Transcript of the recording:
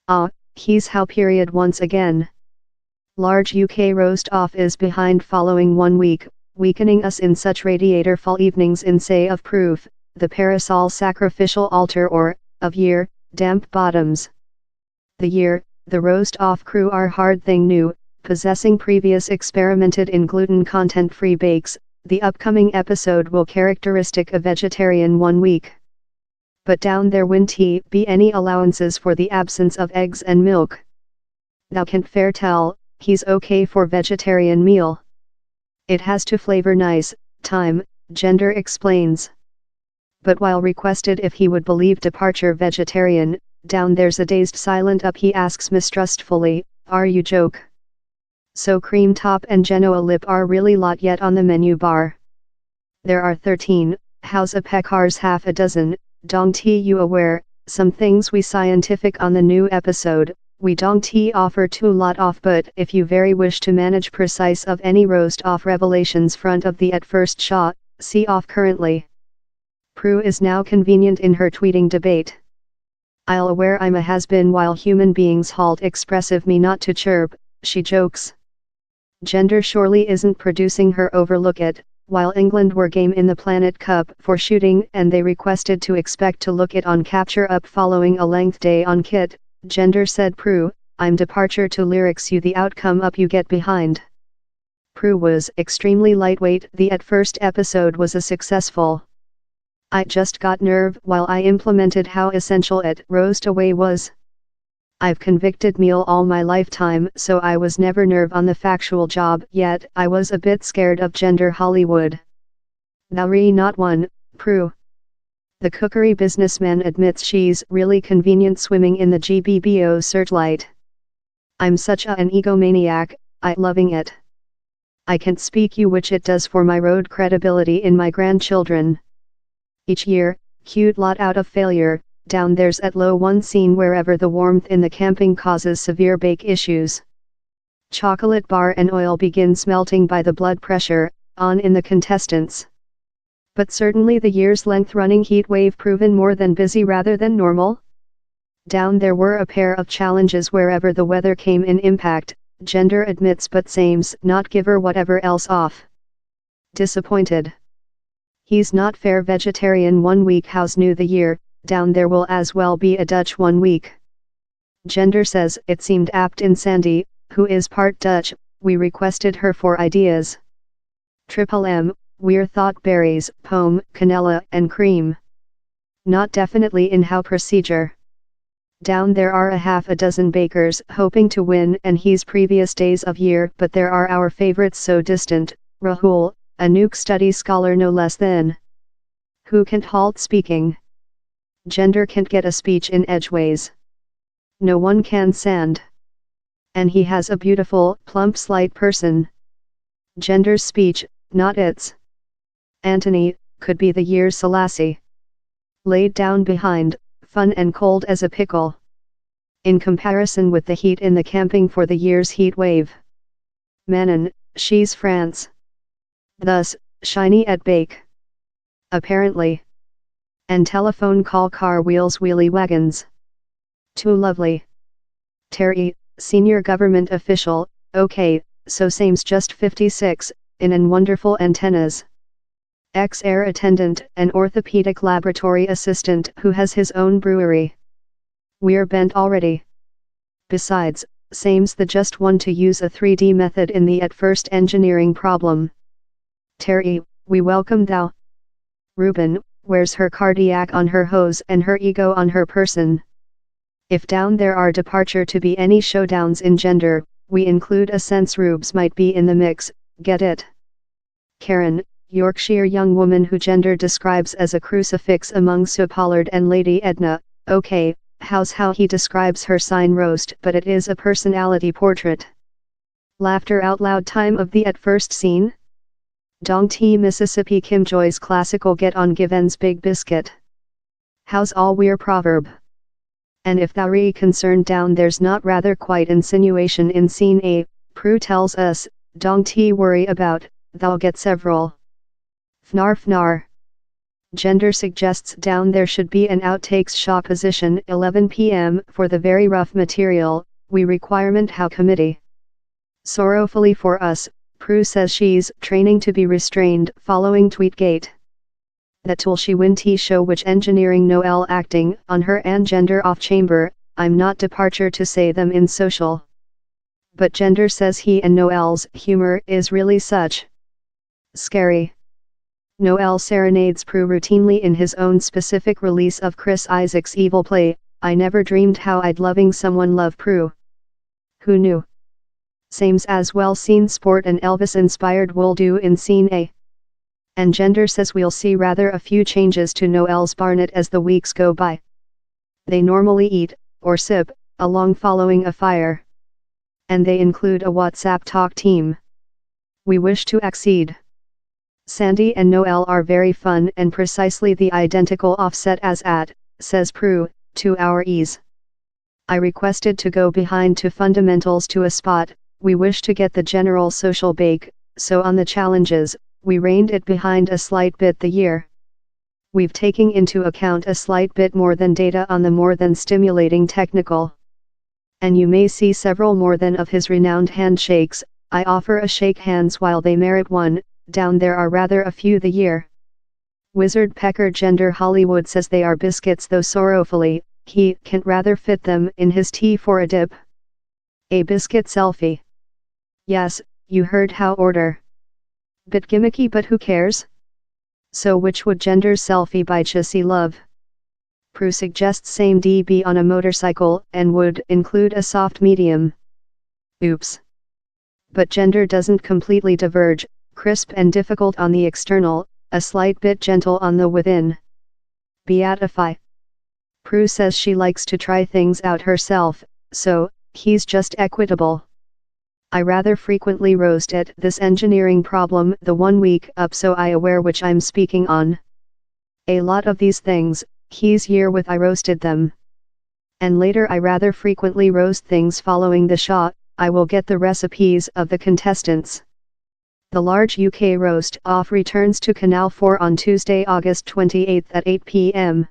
Ah, he's how period once again. Large UK roast off is behind following 1 week, weakening us in such radiator fall evenings in say of proof, the parasol sacrificial altar or, of year, damp bottoms. The year, the roast off crew are hard thing new, possessing previous experimented in gluten content free bakes, the upcoming episode will characteristic a vegetarian 1 week. But down there won't be any allowances for the absence of eggs and milk. Thou can't fair tell, he's okay for vegetarian meal. It has to flavor nice, time, gender explains. But while requested if he would believe departure vegetarian, down there's a dazed silent up he asks mistrustfully, are you joke? So cream top and Genoa lip are really lot yet on the menu bar. There are 13, how's a peckars half a dozen, dong tea you aware, some things we scientific on the new episode, we dong tea offer 2 lot off but if you very wish to manage precise of any roast off revelations front of the at first shot, see off currently. Prue is now convenient in her tweeting debate. I'll aware I'm a has-been while human beings halt expressive me not to chirp, she jokes. Gender surely isn't producing her overlook it, while England were game in the Planet Cup for shooting and they requested to expect to look it on capture up following a length day on kit, Gender said Prue, I'm departure to lyrics you the outcome up you get behind. Prue was extremely lightweight the at first episode was a successful. I just got nerve while I implemented how essential it roast away was. I've convicted meal all my lifetime so I was never nerve on the factual job yet I was a bit scared of gender Hollywood. Thou re not one, Prue. The cookery businessman admits she's really convenient swimming in the GBBO searchlight. I'm such an egomaniac, I loving it. I can't speak you which it does for my road credibility in my grandchildren. Each year, cute lot out of failure, down there's at low one scene wherever the warmth in the camping causes severe bake issues. Chocolate bar and oil begins melting by the blood pressure, on in the contestants. But certainly the year's length running heat wave proven more than busy rather than normal. Down there were a pair of challenges wherever the weather came in impact, Gender admits but sames not give her whatever else off. Disappointed. He's not fair vegetarian 1 week how's new the year, down there will as well be a Dutch 1 week. Gender says it seemed apt in Sandy, who is part Dutch, we requested her for ideas. Triple M, we're thought berries, pomme, canela and cream. Not definitely in how procedure. Down there are a half a dozen bakers hoping to win and he's previous days of year but there are our favorites so distant, Rahul, a nuke study scholar no less than. Who can't halt speaking. Gender can't get a speech in edgeways. No one can sand. And he has a beautiful, plump slight person. Gender's speech, not its. Anthony, could be the year's Selassie. Laid down behind, fun and cold as a pickle. In comparison with the heat in the camping for the year's heat wave. Manon, she's France. Thus, shiny at bake. Apparently. And telephone call car wheels wheelie wagons. Too lovely. Terry, senior government official, okay, so same's just 56, in an wonderful antennas. Ex-air attendant and orthopedic laboratory assistant who has his own brewery. We're bent already. Besides, same's the just one to use a 3D method in the at first engineering problem. Terry, we welcome thou. Ruben, wears her cardiac on her hose and her ego on her person. If down there are departure to be any showdowns in gender, we include a sense Rubes might be in the mix, get it? Karen, Yorkshire young woman who Gender describes as a crucifix among Sue Pollard and Lady Edna, okay, how's how he describes her sign roast but it is a personality portrait. Laughter out loud time of the at first scene? Dong T Mississippi Kim Joy's classical get on Given's big biscuit. How's all we're proverb? And if thou re concerned down there's not rather quite insinuation in scene A, Prue tells us, Dong T worry about, thou get several. Fnar fnar. Gender suggests down there should be an outtakes shot position 11 p.m. for the very rough material, we requirement how committee. Sorrowfully for us, Prue says she's training to be restrained following Tweetgate. That tool she win T show which engineering Noel acting on her and gender off chamber, I'm not departure to say them in social. But gender says he and Noel's humor is really such scary. Noel serenades Prue routinely in his own specific release of Chris Isaak's evil play, I never dreamed how I'd loving someone love Prue. Who knew? Same's as well seen sport and Elvis inspired will do in scene A. And gender says we'll see rather a few changes to Noel's Barnett as the weeks go by. They normally eat, or sip, along following a fire. And they include a WhatsApp talk team. We wish to accede. Sandy and Noel are very fun and precisely the identical offset as at, says Prue, to our ease. I requested to go behind to fundamentals to a spot, we wish to get the general social bake, so on the challenges, we reined it behind a slight bit the year. We've taken into account a slight bit more than data on the more than stimulating technical. And you may see several more than of his renowned handshakes, I offer a shake hands while they merit one, down there are rather a few the year. Wizard Pecker Gender Hollywood says they are biscuits though sorrowfully, he can't rather fit them in his tea for a dip. A biscuit selfie. Yes, you heard how order. Bit gimmicky but who cares? So which would gender's selfie by Chissy love? Prue suggests same DB on a motorcycle and would include a soft medium. Oops. But gender doesn't completely diverge, crisp and difficult on the external, a slight bit gentle on the within. Beatify. Prue says she likes to try things out herself, so, he's just equitable. I rather frequently roast at this engineering problem the 1 week up so I aware which I'm speaking on. A lot of these things, he's year with I roasted them. And later I rather frequently roast things following the shot, I will get the recipes of the contestants. The large UK roast off returns to Canal 4 on Tuesday, August 28 at 8 p.m.